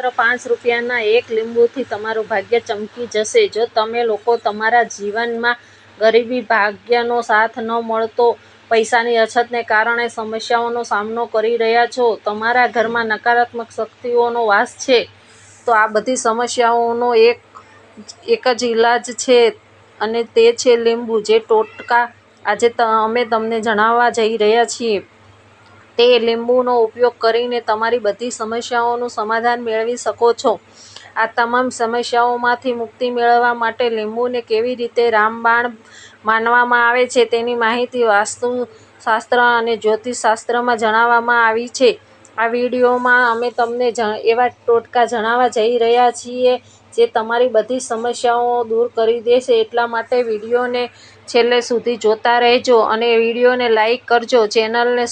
માત્ર 5 રૂપિયાના એક લીંબુથી તમારું ભાગ્ય ચમકી જશે. જો તમે લોકો તમારા જીવનમાં ગરીબી, ભાગ્યનો સાથ ન મળતો, પૈસાની અછતને કારણે સમસ્યાઓનો સામનો કરી રહ્યા છો, તમારા ઘરમાં નકારાત્મક શક્તિઓનો વાસ છે, તો આ બધી સમસ્યાઓનો એક જ ઈલાજ છે અને તે છે લીંબુ. જે ટોટકા આજે અમે તમને જણાવવા જઈ રહ્યા છીએ, તે લીંબુનો ઉપયોગ કરીને તમારી બધી સમસ્યાઓનું સમાધાન મેળવી શકો છો. આ તમામ સમસ્યાઓમાંથી મુક્તિ મેળવવા માટે લીંબુને કેવી રીતે રામબાણ માનવામાં આવે છે તેની માહિતી વાસ્તુશાસ્ત્ર અને જ્યોતિષશાસ્ત્રમાં જણાવવામાં આવી છે. આ વિડીયોમાં અમે તમને એવા ટોટકા જણાવવા જઈ રહ્યા છીએ જે તમારી બધી સમસ્યાઓ દૂર કરી દેશે. એટલા માટે વિડીયોને છેલ્લે સુધી જોતા રહેજો અને વિડીયોને લાઈક કરજો, ચેનલને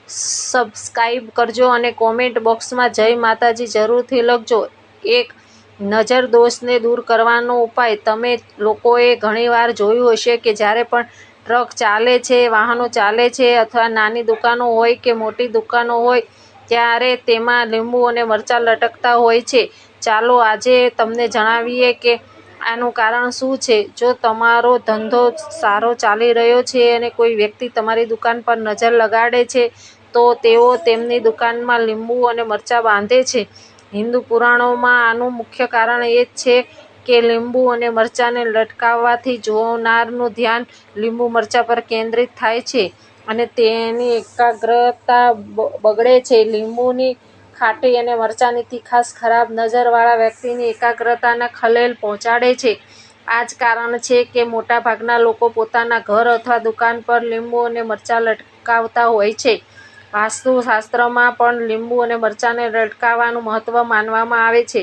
સબસ્ક્રાઈબ કરજો અને કોમેન્ટ બોક્સમાં જય માતાજી જરૂરથી લખજો. એક નજર દોષને દૂર કરવાનો ઉપાય. તમે લોકોએ ઘણીવાર જોયું હશે કે જ્યારે પણ ટ્રક ચાલે છે, વાહનો ચાલે છે અથવા નાની દુકાનો હોય કે મોટી દુકાનો હોય ત્યારે તેમાં લીંબુ અને મરચાં લટકતા હોય છે. ચાલો આજે તમને જણાવીએ કે આનું કારણ શું છે. જો તમારો ધંધો સારો ચાલી રહ્યો છે અને કોઈ વ્યક્તિ તમારી દુકાન પર નજર લગાડે છે, તો તેઓ તેમની દુકાનમાં લીંબુ અને મરચાં બાંધે છે. હિન્દુ પુરાણોમાં આનું મુખ્ય કારણ એ છે કે લીંબુ અને મરચાંને લટકાવવાથી જોનારનું ધ્યાન લીંબુ મરચાં પર કેન્દ્રિત થાય છે અને તેની એકાગ્રતા બગડે છે. લીંબુની ખાટી અને મરચાંની તીખાશ ખરાબ નજરવાળા વ્યક્તિની એકાગ્રતાને ખલેલ પહોંચાડે છે. આ જ કારણ છે કે મોટાભાગના લોકો પોતાના ઘર અથવા દુકાન પર લીંબુ અને મરચાં લટકાવતા હોય છે. વાસ્તુશાસ્ત્રમાં પણ લીંબુ અને મરચાંને લટકાવવાનું મહત્વ માનવામાં આવે છે.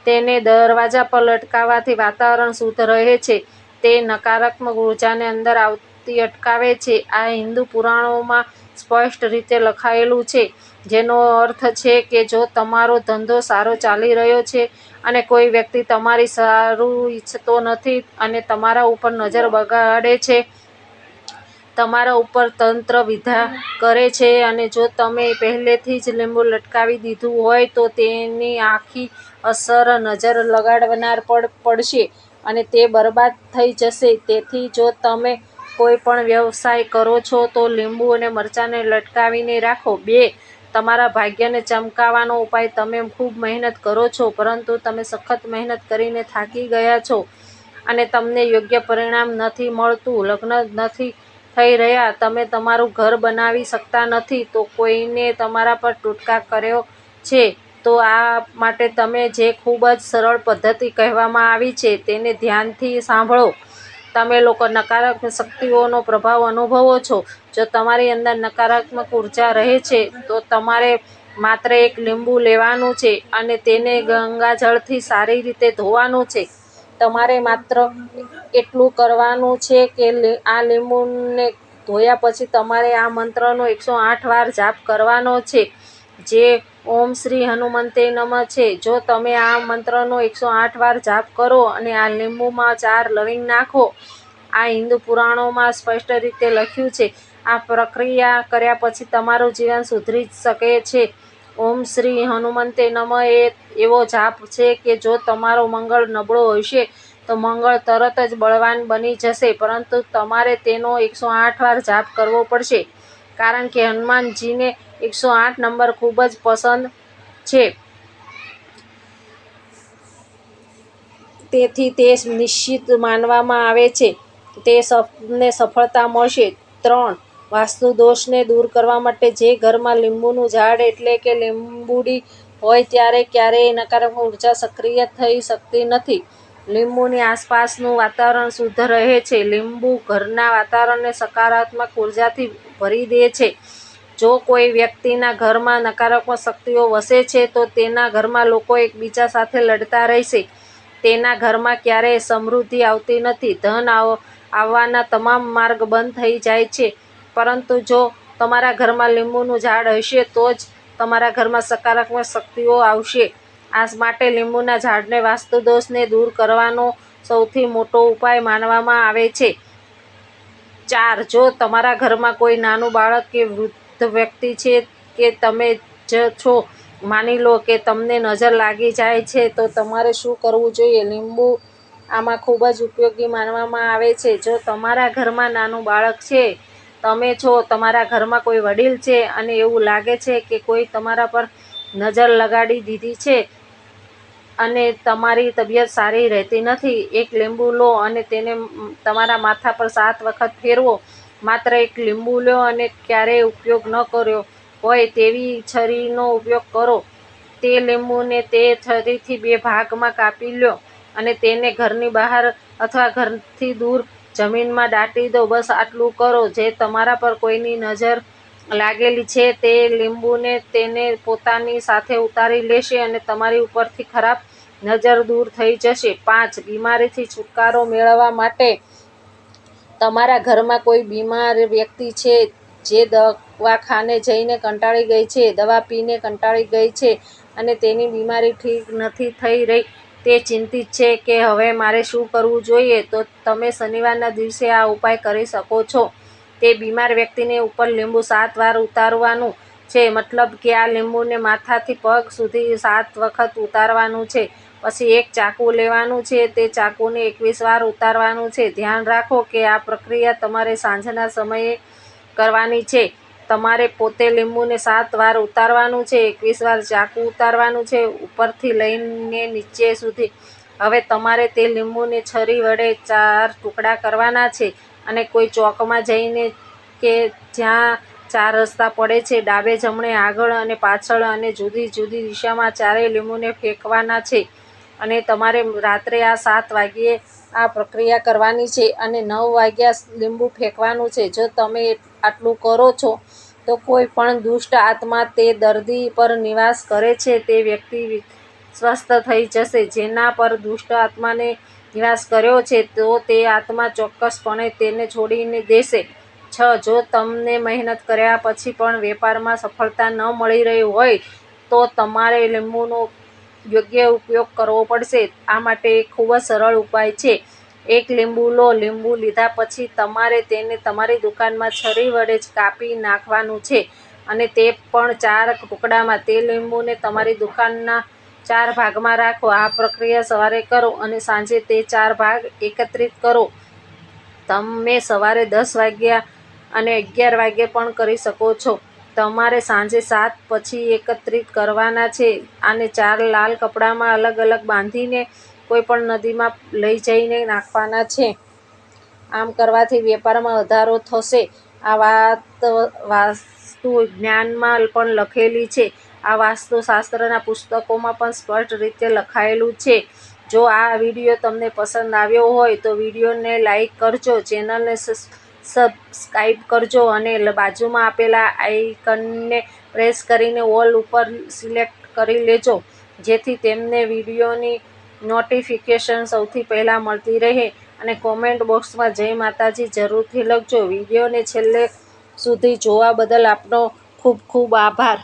તેને દરવાજા પર લટકાવવાથી વાતાવરણ શુદ્ધ રહે છે. તે નકારાત્મક ઉર્જાને અંદર આવતી અટકાવે છે. આ હિન્દુ પુરાણોમાં સ્પષ્ટ રીતે લખાયેલું છે, જેનો અર્થ છે કે જો તમારો ધંધો સારો ચાલી રહ્યો છે અને કોઈ વ્યક્તિ તમારી સારું ઈચ્છતો નથી અને તમારા ઉપર નજર બગાડે છે, તમારા ઉપર તંત્ર વિદ્યા કરે છે અને જો તમે પહેલેથી જ લીંબુ લટકાવી દીધું હોય તો તેની આખી અસર નજર લગાડનાર પર પડશે અને તે બરબાદ થઈ જશે. તેથી જો તમે કોઈ પણ વ્યવસાય કરો છો તો લીંબુ અને મરચાંને લટકાવીને રાખો. 2. તમારા ભાગ્યને ચમકાવવાનો ઉપાય. તમે ખૂબ મહેનત કરો છો, પરંતુ તમે સખત મહેનત કરીને થાકી ગયા છો અને તમને યોગ્ય પરિણામ નથી મળતું, લગ્ન નથી થઈ રહ્યા, તમે તમારું ઘર બનાવી શકતા નથી, તો કોઈને તમારા પર ટોટકા કર્યો છે, તો આ માટે તમે જે ખૂબ જ સરળ પદ્ધતિ કહેવામાં આવી છે તેને ધ્યાનથી સાંભળો. તમે લોકો નકારાત્મક શક્તિઓનો પ્રભાવ અનુભવો છો. જો તમારી અંદર નકારાત્મક ઉર્જા રહે છે, તો તમારે માત્ર એક લીંબુ લેવાનું છે અને તેને ગંગાજળથી સારી રીતે ધોવાનું છે. તમારે માત્ર એટલું કરવાનું છે કે આ લીંબુને ધોયા પછી તમારે આ મંત્રનો 108 વાર જાપ કરવાનો છે, જે ઓમ શ્રી હનુમંતે નમઃ છે. જો તમે આ મંત્રનો 108 વાર જાપ કરો અને આ લીંબુમાં 4 લવિંગ નાખો, આ હિન્દુ પુરાણોમાં સ્પષ્ટ રીતે લખ્યું છે. આ પ્રક્રિયા કર્યા પછી તમારું જીવન સુધરી શકે છે. ઓમ શ્રી હનુમંતે નમઃ એ એવો જાપ છે કે જો તમારો મંગળ નબળો હશે તો મંગળ તરત જ બળવાન બની જશે, પરંતુ તમારે તેનો 108 વાર જાપ કરવો પડશે, કારણ કે હનુમાનજીને 108 નંબર ખૂબ જ પસંદ છે. તેથી તે નિશ્ચિત માનવામાં આવે છે તમને સફળતા મળશે. 3. વાસ્તુ દોષને દૂર કરવા માટે. જે ઘરમાં લીંબુનું ઝાડ એટલે કે લીંબુડી હોય ત્યારે ક્યારેય નકારાત્મક ઉર્જા સક્રિય થઈ શકતી નથી. લીંબુની આસપાસનું વાતાવરણ શુદ્ધ રહે છે. લીંબુ ઘરના વાતાવરણને સકારાત્મક ઉર્જાથી ભરી દે છે. જો કોઈ વ્યક્તિના ઘરમાં નકારાત્મક શક્તિઓ વસે છે, તો તેના ઘરમાં લોકો એકબીજા સાથે લડતા રહેશે. તેના ઘરમાં ક્યારેય સમૃદ્ધિ આવતી નથી. ધન આવવાના તમામ માર્ગ બંધ થઈ જાય છે. પરંતુ જો તમારા ઘરમાં લીંબુનું ઝાડ હશે, તો જ તમારા ઘરમાં સકારાત્મક શક્તિઓ આવશે. આ માટે લીંબુના ઝાડને વાસ્તુ દોષને દૂર કરવાનો સૌથી મોટો ઉપાય માનવામાં આવે છે. 4. જો તમારા ઘરમાં કોઈ નાનું બાળક કે વૃદ્ધ વ્યક્તિ છે કે તમે જ છો, માની લો કે તમને નજર લાગી જાય છે તો તમારે શું કરવું જોઈએ? લીંબુ આમાં ખૂબ જ ઉપયોગી માનવામાં આવે છે. જો તમારા ઘરમાં નાનું બાળક છે, તમે છો, તમારા ઘરમાં કોઈ વડીલ છે અને એવું લાગે છે કે કોઈ તમારા પર નજર લગાડી દીધી છે અને તમારી તબિયત સારી રહેતી નથી, એક લીંબુ લો અને તેને તમારા માથા પર 7 વખત ફેરવો. માત્ર એક લીંબુ લો અને ક્યારેય ઉપયોગ ન કર્યો હોય તેવી છરીનો ઉપયોગ કરો. તે લીંબુને તે છરીથી 2 ભાગમાં કાપી લો અને તેને ઘરની બહાર અથવા ઘરથી દૂર જમીનમાં દાટી દો. બસ આટલું કરો. જે તમારા પર કોઈની નજર લાગેલી છે તે લીંબુને તેને પોતાની સાથે ઉતારી લેશે અને તમારી ઉપરથી ખરાબ નજર દૂર થઈ જશે. 5. બીમારીથી છુટકારો મેળવવા માટે તમારા ઘરમાં કોઈ બીમાર વ્યક્તિ છે જે દવાખાને જઈને કંટાળી ગઈ છે, દવા પીને કંટાળી ગઈ છે અને તેની બીમારી ઠીક નથી થઈ રહી, તે ચિંતિત છે કે હવે મારે શું કરવું જોઈએ, તો તમે શનિવારના દિવસે આ ઉપાય કરી શકો છો. તે બીમાર વ્યક્તિને ઉપર લીંબુ 7 વાર ઉતારવાનું છે. મતલબ કે આ લીંબુને માથાથી પગ સુધી 7 વખત ઉતારવાનું છે. પછી એક ચાકુ લેવાનું છે. તે ચાકુને 21 વાર ઉતારવાનું છે. ધ્યાન રાખો કે આ પ્રક્રિયા તમારે સાંજના સમયે કરવાની છે. તમારે પોતે લીંબુને 7 વાર ઉતારવાનું છે, 21 વાર ચાકુ ઉતારવાનું છે, ઉપરથી લઈને નીચે સુધી. હવે તમારે તે લીંબુને છરી વડે 4 ટુકડા કરવાના છે અને કોઈ ચોકમાં જઈને કે જ્યાં 4 રસ્તા પડે છે, ડાબે, જમણે, આગળ અને પાછળ અને જુદી જુદી દિશામાં ચારેય લીંબુને ફેંકવાના છે. અને તમારે રાત્રે આ 7 વાગ્યે આ પ્રક્રિયા કરવાની છે અને 9 વાગ્યા લીંબુ ફેંકવાનું છે. જો તમે આટલું કરો છો તો કોઈ પણ દુષ્ટ આત્મા તે દર્દી પર નિવાસ કરે છે તે વ્યક્તિ સ્વસ્થ થઈ જશે. જેના પર દુષ્ટ આત્માને નિવાસ કર્યો છે તો તે આત્મા ચોક્કસપણે તેને છોડી દેશે. 6. જો તમને મહેનત કર્યા પછી પણ વેપારમાં સફળતા ન મળી રહી હોય તો તમારે લીંબુનો યોગ્ય ઉપયોગ કરવો પડશે. આ માટે એક ખૂબ જ સરળ ઉપાય છે. એક લીંબુ લો. લીંબુ લીધા પછી તમારે તેને તમારી દુકાનમાં છરી વડે જ કાપી નાખવાનું છે અને તે પણ 4 ટુકડામાં. તે લીંબુને તમારી દુકાનના 4 ભાગમાં રાખો. આ પ્રક્રિયા સવારે કરો અને સાંજે તે 4 ભાગ એકત્રિત કરો. તમે સવારે 10 વાગ્યે અને 11 વાગ્યે પણ કરી શકો છો. તમારે સાંજે 7 પછી એકત્રિત કરવાના છે. આને 4 લાલ કપડામાં અલગ અલગ બાંધીને કોઈ પણ નદીમાં લઈ જઈને નાખવાના છે. આમ કરવાથી વેપારમાં વધારો થશે. આ વાત વાસ્તુ જ્ઞાનમાં પણ લખેલી છે. આ વાસ્તુશાસ્ત્રના પુસ્તકોમાં પણ સ્પષ્ટ રીતે લખાયેલું છે. જો આ વિડીયો તમને પસંદ આવ્યો હોય તો વિડીયોને લાઈક કરજો, ચેનલને સબસ્ક્રાઈબ કરજો અને બાજુમાં આપેલા આઇકનને પ્રેસ કરીને ઓલ ઉપર સિલેક્ટ કરી લેજો, જેથી તમને વિડીયોની નોટિફિકેશન સૌથી પહેલાં મળતી રહે. અને કોમેન્ટ બોક્સમાં જય માતાજી જરૂરથી લખજો. વિડીયોને છેલ્લે સુધી જોવા બદલ આપનો ખૂબ ખૂબ આભાર.